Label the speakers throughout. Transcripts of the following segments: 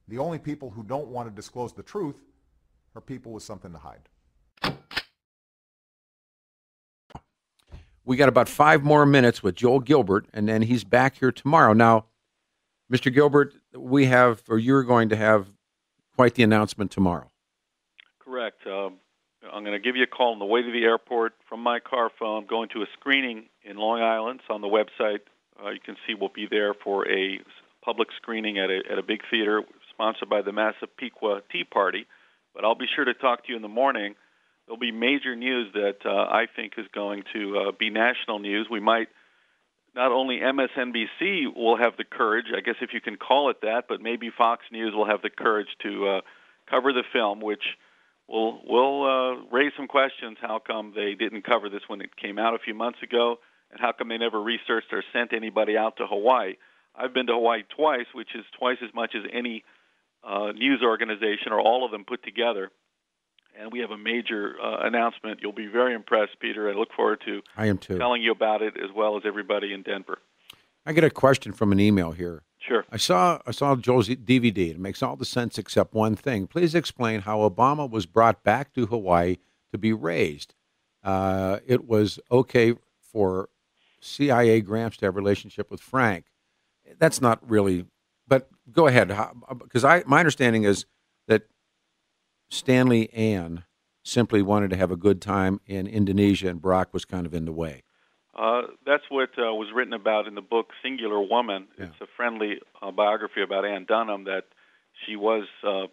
Speaker 1: The only people who don't want to disclose the truth are people with something to hide.
Speaker 2: We got about 5 more minutes with Joel Gilbert, and then he's back here tomorrow. Now, Mr. Gilbert, you're going to have quite the announcement tomorrow.
Speaker 3: Correct. I'm going to give you a call on the way to the airport from my car phone, going to a screening in Long Island. It's on the website. You can see we'll be there for a public screening at a big theater sponsored by the Massapequa Tea Party. But I'll be sure to talk to you in the morning. There'll be major news that I think is going to be national news. We might, not only MSNBC will have the courage, I guess if you can call it that, but maybe Fox News will have the courage to cover the film, which will raise some questions. How come they didn't cover this when it came out a few months ago, and how come they never researched or sent anybody out to Hawaii? I've been to Hawaii twice, which is twice as much as any news organization or all of them put together. And we have a major announcement. You'll be very impressed, Peter. I look forward to telling you about it as well as everybody in Denver.
Speaker 2: I get a question from an email here.
Speaker 3: Sure.
Speaker 2: I saw Joel's DVD. It makes all the sense except one thing. Please explain how Obama was brought back to Hawaii to be raised. It was okay for CIA Gramps to have a relationship with Frank. That's not really, but go ahead. Because my understanding is that Stanley Ann simply wanted to have a good time in Indonesia, and Barack was kind of in the way.
Speaker 3: That's what was written about in the book Singular Woman. Yeah. It's a friendly biography about Ann Dunham, that she was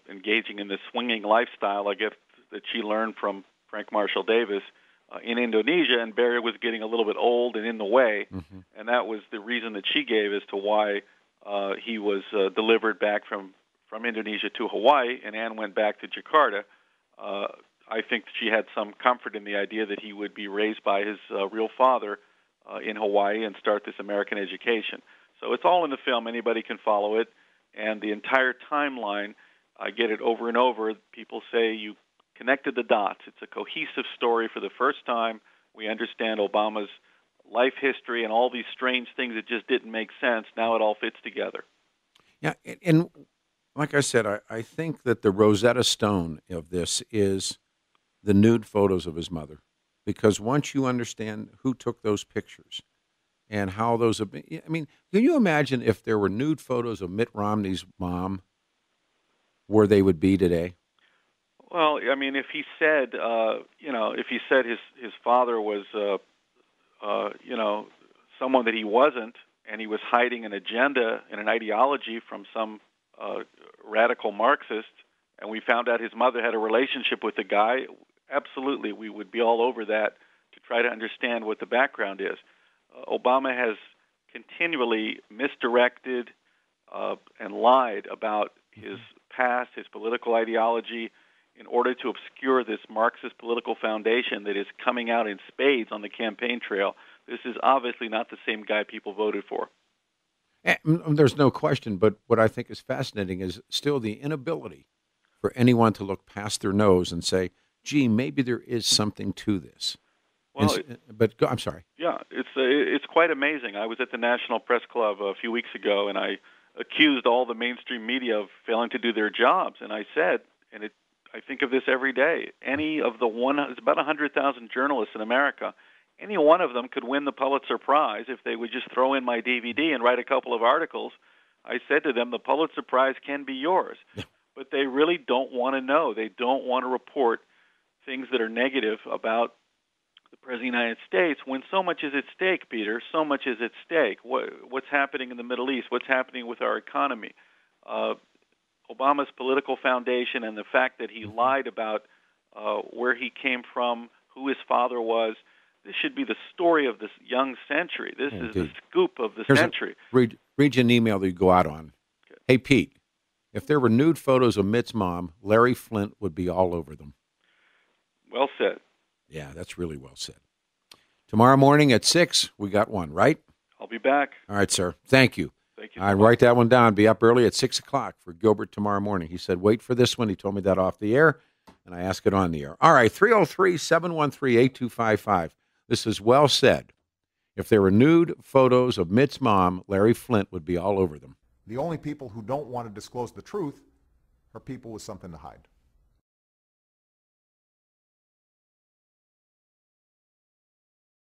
Speaker 3: engaging in this swinging lifestyle, I guess, that she learned from Frank Marshall Davis in Indonesia, and Barry was getting a little bit old and in the way, and that was the reason that she gave as to why he was delivered back from Indonesia to Hawaii, and Anne went back to Jakarta. I think she had some comfort in the idea that he would be raised by his real father in Hawaii and start this American education. So it's all in the film. Anybody can follow it. And the entire timeline, I get it over and over. People say you connected the dots. It's a cohesive story for the first time. We understand Obama's life history and all these strange things that just didn't make sense. Now it all fits together.
Speaker 2: Yeah, and like I said, I think that the Rosetta Stone of this is the nude photos of his mother, because once you understand who took those pictures and how those have been, I mean, can you imagine if there were nude photos of Mitt Romney's mom, where they would be today?
Speaker 3: Well, I mean, if he said, if he said his father was, someone that he wasn't, and he was hiding an agenda and an ideology from some radical Marxist, and we found out his mother had a relationship with the guy, absolutely, we would be all over that to try to understand what the background is. Obama has continually misdirected and lied about his past, his political ideology, in order to obscure this Marxist political foundation that is coming out in spades on the campaign trail. This is obviously not the same guy people voted for.
Speaker 2: There's no question, but what I think is fascinating is still the inability for anyone to look past their nose and say, gee, maybe there is something to this.
Speaker 3: Well,
Speaker 2: I'm sorry.
Speaker 3: Yeah, it's quite amazing. I was at the National Press Club a few weeks ago, and I accused all the mainstream media of failing to do their jobs. And I said, I think of this every day, any of it's about 100,000 journalists in America, any one of them could win the Pulitzer Prize if they would just throw in my DVD and write a couple of articles. I said to them, the Pulitzer Prize can be yours. But they really don't want to know. They don't want to report things that are negative about the President of the United States when so much is at stake, Peter. So much is at stake. What's happening in the Middle East? What's happening with our economy? Obama's political foundation and the fact that he lied about where he came from, who his father was. This should be the story of this young century. This is the scoop of the century.
Speaker 2: Read you an email that you go out on. Okay. Hey, Pete, if there were nude photos of Mitt's mom, Larry Flint would be all over them.
Speaker 3: Well said.
Speaker 2: Yeah, that's really well said. Tomorrow morning at 6, we got one, right?
Speaker 3: I'll be back.
Speaker 2: All right, sir. Thank you.
Speaker 3: Thank you.
Speaker 2: I write that one down. Be up early at 6 o'clock for Gilbert tomorrow morning. He said, wait for this one. He told me that off the air, and I asked it on the air. All right, 303-713-8255. This is well said. If there were nude photos of Mitt's mom, Larry Flint would be all over them.
Speaker 1: The only people who don't want to disclose the truth her people with something to hide.